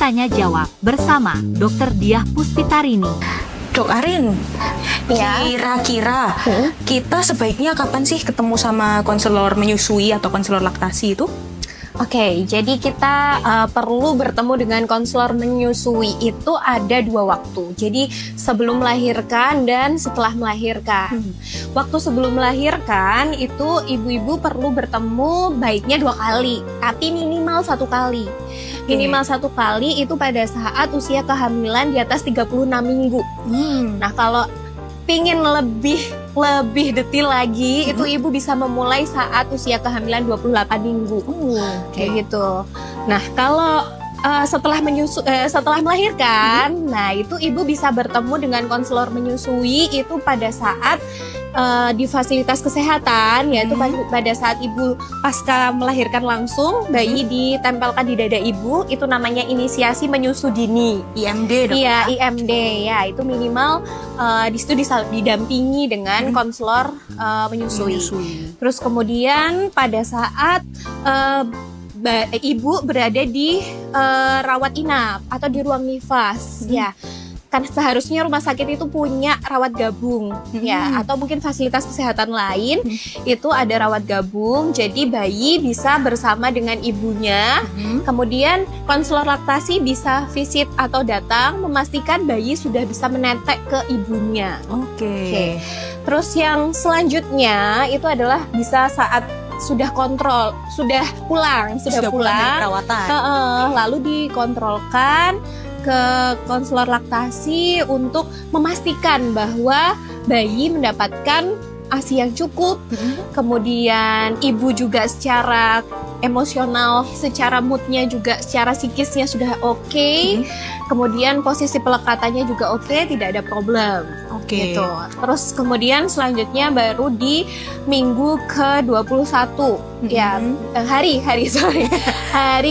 Tanya Jawab bersama Dr. Diah Puspitarini. Dok Arin, Ya. kira-kira kita sebaiknya kapan sih ketemu sama konselor menyusui atau konselor laktasi itu? Oke, jadi kita perlu bertemu dengan konselor menyusui itu ada 2 waktu. Jadi sebelum melahirkan dan setelah melahirkan. Waktu sebelum melahirkan itu ibu-ibu perlu bertemu baiknya 2 kali, tapi minimal 1 kali. Minimal 1 kali itu pada saat usia kehamilan di atas 36 minggu. Nah, kalau pingin lebih detail lagi, itu ibu bisa memulai saat usia kehamilan 28 minggu. Kayak gitu. Nah, kalau setelah melahirkan, nah itu ibu bisa bertemu dengan konselor menyusui itu pada saat di fasilitas kesehatan, yaitu pada saat ibu pasca melahirkan langsung, bayi ditempelkan di dada ibu, itu namanya inisiasi menyusu dini. IMD dok? Iya, IMD ya, itu minimal di situ didampingi dengan konselor menyusui. Terus kemudian pada saat ibu berada di rawat inap atau di ruang nifas, ya. Kan seharusnya rumah sakit itu punya rawat gabung, ya, atau mungkin fasilitas kesehatan lain itu ada rawat gabung. Jadi bayi bisa bersama dengan ibunya. Kemudian konselor laktasi bisa visit atau datang memastikan bayi sudah bisa menetek ke ibunya. Oke. Terus yang selanjutnya itu adalah bisa saat sudah kontrol, sudah pulang dari perawatan. Lalu dikontrolkan ke konselor laktasi untuk memastikan bahwa bayi mendapatkan ASI yang cukup, kemudian ibu juga secara emosional, secara moodnya juga, secara psikisnya sudah oke, kemudian posisi pelekatannya juga oke, tidak ada problem. Gitu. Terus kemudian selanjutnya baru di minggu ke-21 ya, hari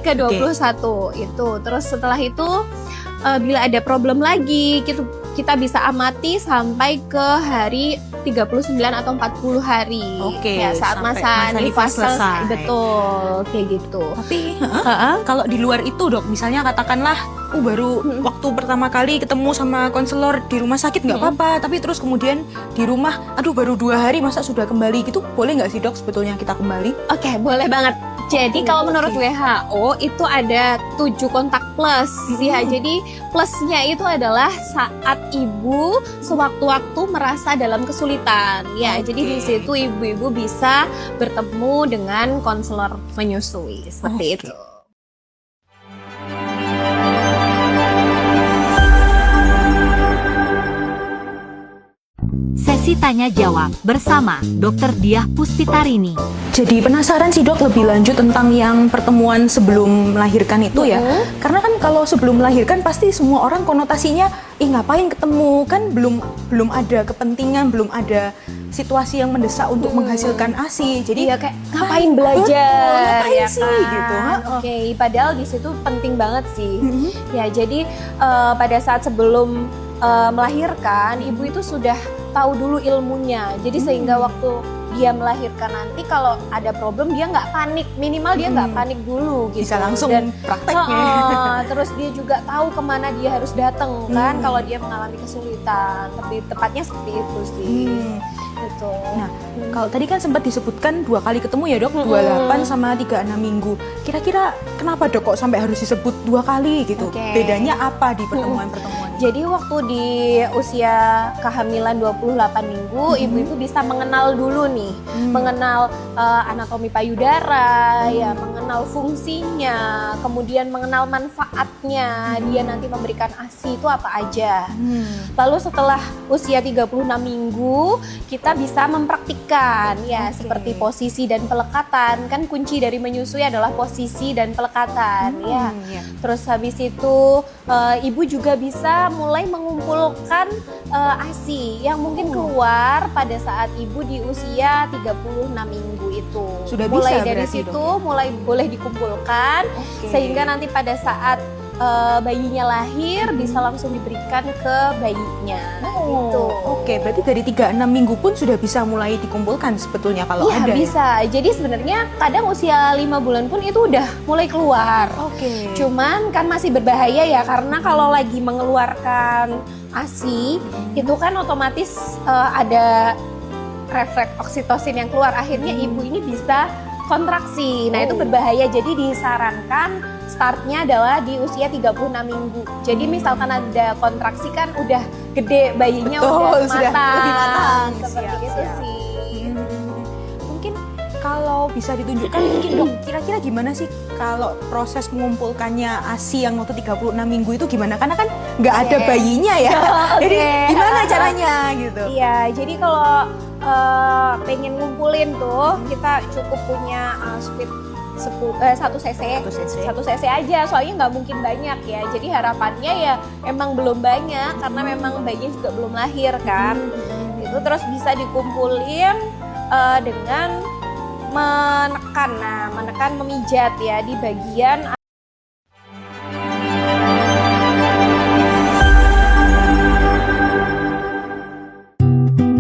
ke-21 itu. Terus setelah itu bila ada problem lagi kita bisa amati sampai ke hari 39 atau 40 hari. Ya, saat masa nifas selesai. Betul, kayak gitu. Tapi kalau di luar itu dok, misalnya katakanlah baru waktu pertama kali ketemu sama konselor di rumah sakit nggak apa-apa, tapi terus kemudian di rumah, baru 2 hari masa sudah kembali gitu, boleh nggak sih dok sebetulnya kita kembali? Oke, boleh banget. Jadi kalau menurut WHO itu ada 7 kontak plus ya. Jadi plusnya itu adalah saat ibu sewaktu-waktu merasa dalam kesulitan ya. Jadi di situ ibu-ibu bisa bertemu dengan konselor menyusui seperti itu. Sesi Tanya Jawab bersama Dr. Diah Puspitarini. Jadi penasaran sih dok lebih lanjut tentang yang pertemuan sebelum melahirkan itu ya. Karena kan kalau sebelum melahirkan pasti semua orang konotasinya, ngapain ketemu, kan belum ada kepentingan, belum ada situasi yang mendesak untuk menghasilkan ASI. Jadi kayak ngapain belajar ngapain ya sih kan? gitu. Oke, padahal di situ penting banget sih. Ya, jadi pada saat sebelum melahirkan, ibu itu sudah tahu dulu ilmunya. Jadi sehingga waktu dia melahirkan nanti kalau ada problem dia nggak panik, minimal dia nggak panik dulu gitu. Bisa langsung prakteknya. Terus dia juga tahu kemana dia harus datang kan kalau dia mengalami kesulitan. Lebih tepatnya seperti itu sih. Gitu. Nah, kalau tadi kan sempat disebutkan 2 kali ketemu ya dok, 28 sama 36 minggu. Kira-kira kenapa dok kok sampai harus disebut 2 kali gitu? Bedanya apa di pertemuan-pertemuan? Jadi waktu di usia kehamilan 28 minggu, ibu-ibu bisa mengenal dulu nih, mengenal anatomi payudara, ya, mengenal fungsinya, kemudian mengenal manfaatnya, dia nanti memberikan ASI itu apa aja. Lalu setelah usia 36 minggu, kita bisa mempraktikkan ya, seperti posisi dan pelekatan. Kan kunci dari menyusui adalah posisi dan pelekatan ya. Terus habis itu ibu juga bisa mulai mengumpulkan ASI yang mungkin keluar pada saat ibu di usia 36 minggu itu. Sudah mulai bisa dari berarti situ dong, ya? mulai boleh dikumpulkan sehingga nanti pada saat bayinya lahir bisa langsung diberikan ke bayinya. Gitu. Oke, berarti dari 3-6 minggu pun sudah bisa mulai dikumpulkan sebetulnya kalau Iya ada. bisa. Jadi sebenarnya kadang usia 5 bulan pun itu udah mulai keluar. Oke. Cuman kan masih berbahaya ya, karena kalau lagi mengeluarkan ASI itu kan otomatis ada refleks oksitosin yang keluar. Akhirnya ibu ini bisa kontraksi. Nah, itu berbahaya. Jadi disarankan startnya adalah di usia 36 minggu. Jadi misalkan ada kontraksi kan udah gede bayinya, Betul, udah sudah matang. lebih matang. Seperti Siap, itu siap. sih. Mungkin kalau bisa ditunjukkan mungkin dok, kira-kira gimana sih kalau proses mengumpulkannya ASI yang waktu 36 minggu itu gimana? Karena kan nggak ada bayinya ya. Jadi gimana caranya gitu? Iya, jadi kalau pengen ngumpulin tuh kita cukup punya speed 1 cc. 1 cc aja, soalnya nggak mungkin banyak ya. Jadi harapannya ya emang belum banyak karena memang bayinya juga belum lahir kan. Itu terus bisa dikumpulin dengan menekan memijat ya di bagian.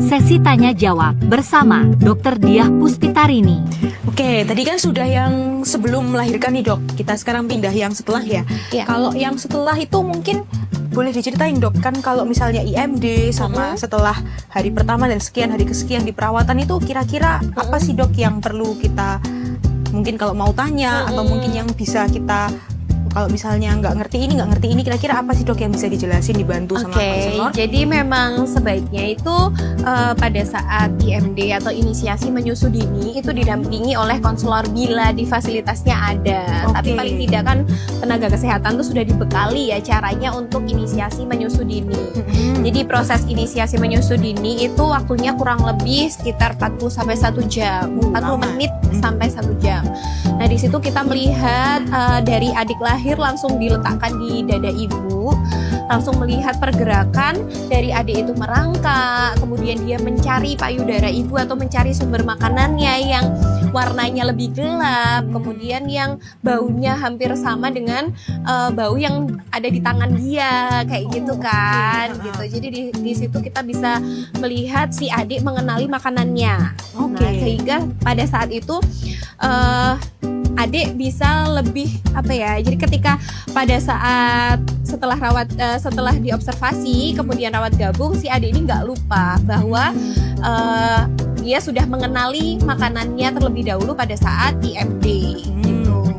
Sesi tanya jawab bersama Dr. Diah Puspitarini. Oke, tadi kan sudah yang sebelum melahirkan nih dok. Kita sekarang pindah yang setelah ya. Iya. Kalau yang setelah itu mungkin boleh diceritain dok, kan kalau misalnya IMD sama setelah hari pertama dan sekian hari kesekian di perawatan itu kira-kira apa sih dok yang perlu kita mungkin kalau mau tanya atau mungkin yang bisa kita kalau misalnya nggak ngerti ini kira-kira apa sih dok yang bisa dijelasin, dibantu sama konselor? Jadi memang sebaiknya itu pada saat IMD atau inisiasi menyusu dini itu didampingi oleh konselor bila di fasilitasnya ada. Tapi paling tidak kan tenaga kesehatan tuh sudah dibekali ya caranya untuk inisiasi menyusu dini. Jadi proses inisiasi menyusu dini itu waktunya kurang lebih sekitar 40 sampai 1 jam, 40 menit sampai 1 jam. Nah di situ kita melihat dari adik lahir langsung diletakkan di dada ibu, langsung melihat pergerakan dari adik itu merangkak, kemudian dia mencari payudara ibu atau mencari sumber makanannya yang warnanya lebih gelap, kemudian yang baunya hampir sama dengan bau yang ada di tangan dia, kayak gitu kan, gitu. Jadi di situ kita bisa melihat si adik mengenali makanannya. Nah, sehingga pada saat itu adik bisa lebih apa ya, jadi ketika pada saat setelah diobservasi kemudian rawat gabung, si adik ini nggak lupa bahwa dia sudah mengenali makanannya terlebih dahulu pada saat IMD gitu.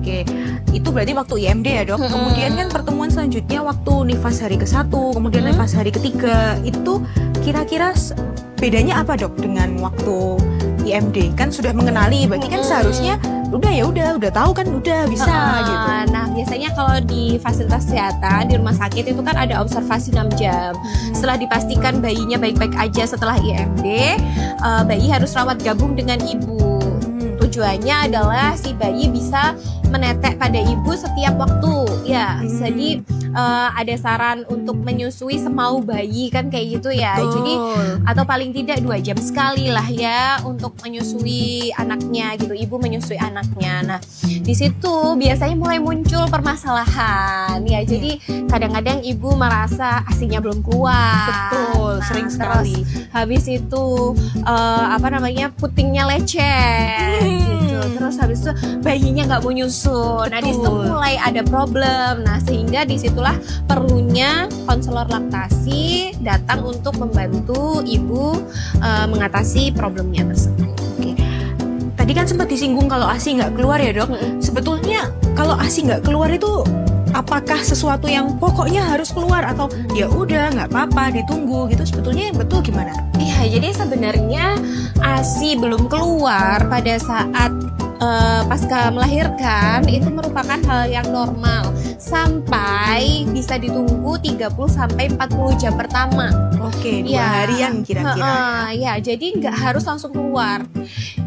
Oke, itu berarti waktu IMD ya dok. Kemudian kan pertemuan selanjutnya waktu nifas hari ke-1, kemudian nifas hari ke-3, itu kira-kira bedanya apa dok dengan waktu IMD? Kan sudah mengenali, berarti kan seharusnya udah tahu kan, udah bisa gitu. Nah biasanya kalau di fasilitas kesehatan di rumah sakit itu kan ada observasi 6 jam. Setelah dipastikan bayinya baik-baik aja setelah IMD, bayi harus rawat gabung dengan ibu. Tujuannya adalah si bayi bisa menetek pada ibu setiap waktu ya. Jadi ada saran untuk menyusui semau bayi kan kayak gitu ya. Jadi atau paling tidak 2 jam sekali lah ya untuk menyusui anaknya gitu. Ibu menyusui anaknya. Nah di situ biasanya mulai muncul permasalahan ya. Jadi kadang-kadang ibu merasa ASInya belum keluar. Betul, sering sekali. Habis itu putingnya lecet gitu. Terus habis itu bayinya nggak mau nyusu. Nah di situ mulai ada problem. Nah sehingga disitulah perlunya konselor laktasi datang untuk membantu ibu mengatasi problemnya tersebut. Oke. Tadi kan sempat disinggung kalau ASI nggak keluar ya dok. Sebetulnya kalau ASI nggak keluar itu apakah sesuatu yang pokoknya harus keluar atau ya udah nggak apa-apa ditunggu gitu? Sebetulnya yang betul gimana? Iya, jadi sebenarnya ASI belum keluar pada saat pasca melahirkan itu merupakan hal yang normal sampai bisa ditunggu 30 sampai 40 jam pertama. Oke, 2 harian kira-kira. Ya, jadi nggak harus langsung keluar.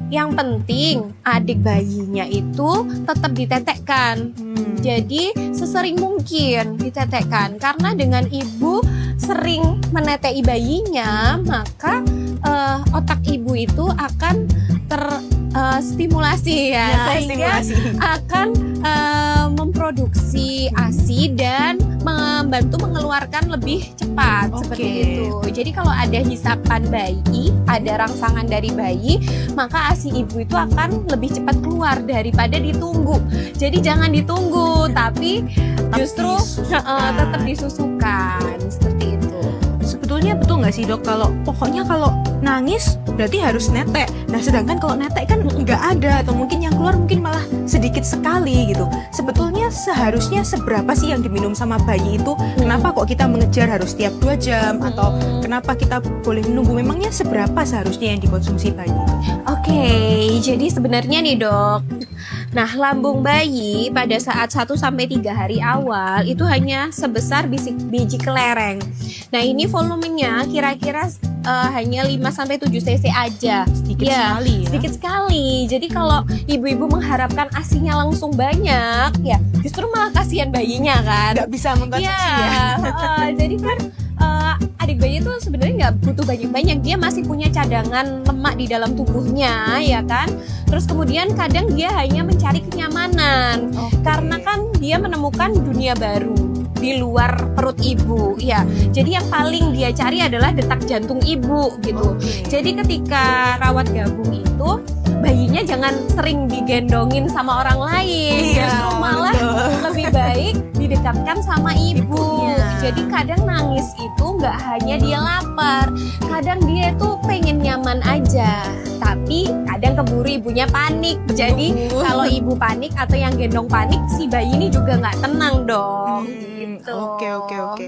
Yang penting adik bayinya itu tetap ditetekkan. Jadi sesering mungkin ditetekkan karena dengan ibu sering menetei bayinya, maka otak ibu itu akan stimulasi ya, Ya, sehingga stimulasi. akan memproduksi ASI dan membantu mengeluarkan lebih cepat seperti Oke. itu. Jadi kalau ada hisapan bayi, ada rangsangan dari bayi, maka ASI ibu itu akan lebih cepat keluar daripada ditunggu. Jadi jangan ditunggu, tapi justru disusukan. tetap disusukan seperti itu. Sebetulnya betul nggak sih dok, kalau pokoknya kalau nangis berarti harus netek. Nah sedangkan kalau netek kan nggak ada, atau mungkin yang keluar mungkin malah sedikit sekali gitu. Sebetulnya seharusnya seberapa sih yang diminum sama bayi itu? Kenapa kok kita mengejar harus tiap 2 jam? Atau kenapa kita boleh menunggu? Memangnya seberapa seharusnya yang dikonsumsi bayi itu? Oke, jadi sebenarnya nih dok, nah lambung bayi pada saat 1-3 hari awal itu hanya sebesar biji kelereng. Nah ini volumenya kira-kira hanya 5-7 cc aja. Sedikit Ya, sekali ya? sedikit sekali. Jadi kalau ibu-ibu mengharapkan ASINya langsung banyak, ya justru malah kasihan bayinya kan. Nggak bisa mengkonsumsi ya? Jadi kan adik bayi itu sebenarnya nggak butuh banyak-banyak, dia masih punya cadangan lemak di dalam tubuhnya, ya kan. Terus kemudian kadang dia hanya mencari kenyamanan, karena kan dia menemukan dunia baru di luar perut ibu, ya. Jadi yang paling dia cari adalah detak jantung ibu gitu. Oke. Jadi ketika rawat gabung itu bayinya jangan sering digendongin sama orang lain, Iya, justru malah betul. lebih baik didekatkan sama ibu. Ibunya. Jadi kadang nangis itu nggak hanya dia lapar, kadang dia itu pengen nyaman aja, tapi kadang keburu ibunya panik. Jadi Betul. kalau ibu panik atau yang gendong panik, si bayi ini juga nggak tenang dong. Hmm, Gitu. Oke.